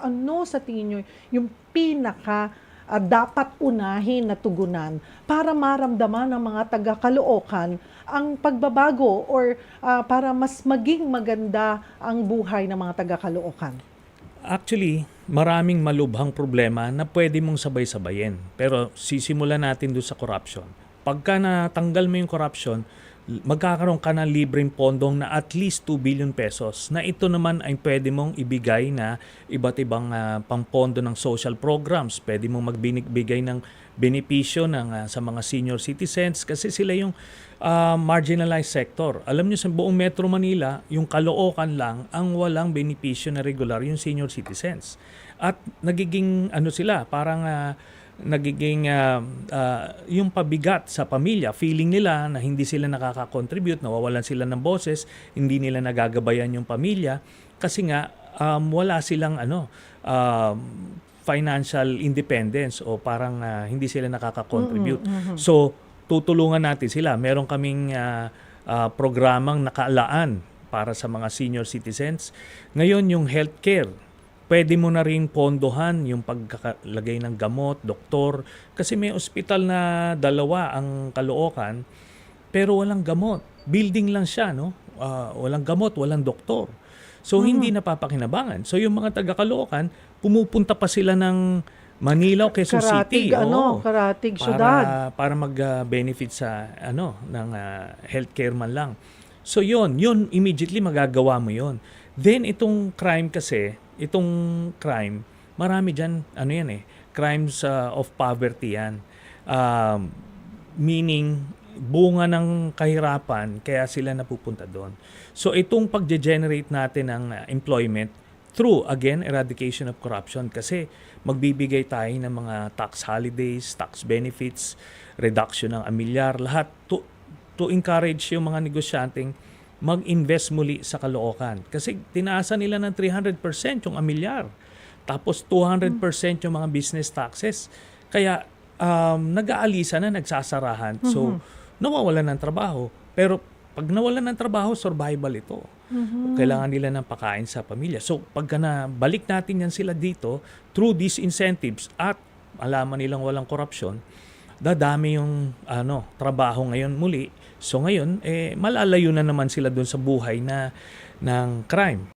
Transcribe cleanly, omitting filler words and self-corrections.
Ano sa tingin niyo yung pinaka, dapat unahin na tugunan para maramdaman ng mga taga-Caloocan ang pagbabago or, para mas maging maganda ang buhay ng mga taga-Caloocan? Actually, maraming malubhang problema na pwede mong sabay-sabayin. Pero sisimulan natin doon sa corruption. Pagka natanggal mo yung corruption, magkakaroon ka ng libreng pondong na at least 2 billion pesos na ito naman ay pwede mong ibigay na iba't ibang pampondo ng social programs. Pwede mong magbigay ng benepisyo sa mga senior citizens kasi sila yung marginalized sector. Alam niyo sa buong Metro Manila, yung Caloocan lang ang walang benepisyo na regular yung senior citizens. At nagiging sila, parang nagiging yung pabigat sa pamilya. Feeling nila na hindi sila nakaka-contribute, nawawalan sila ng boses, hindi nila nagagabayan yung pamilya kasi nga wala silang financial independence o parang hindi sila nakaka-contribute. So, tutulungan natin sila. Meron kaming programang nakaalaan para sa mga senior citizens. Ngayon, yung healthcare, pwede mo na rin pondohan yung pagkalagay ng gamot, doktor. Kasi may ospital na 2 ang Caloocan, pero walang gamot. Building lang siya, no? Walang gamot, walang doktor. So, hindi napapakinabangan. So, yung mga taga-Caloocan, pumupunta pa sila ng Manila o Quezon City. Karatig syudad. Para mag-benefit sa ng healthcare man lang. So yun immediately magagawa mo yun. Then itong crime kasi, marami diyan crimes of poverty yan. Meaning bunga ng kahirapan kaya sila napupunta doon. So itong pagge-generate natin ng employment through, again, eradication of corruption kasi magbibigay tayo ng mga tax holidays, tax benefits, reduction ng amilyar, lahat to encourage yung mga negosyanteng mag-invest muli sa Caloocan. Kasi tinaasan nila ng 300% yung amilyar. Tapos 200% yung mga business taxes. Kaya nag-aalisa na, nagsasarahan. So, nawawalan ng trabaho. Pero pag nawalan ng trabaho, survival ito. Kailangan nila ng pakain sa pamilya. So, pagka balik natin yan sila dito, through these incentives at alaman nilang walang korupsyon, dadami yung trabaho ngayon muli. So, ngayon, malalayo na naman sila doon sa buhay ng crime.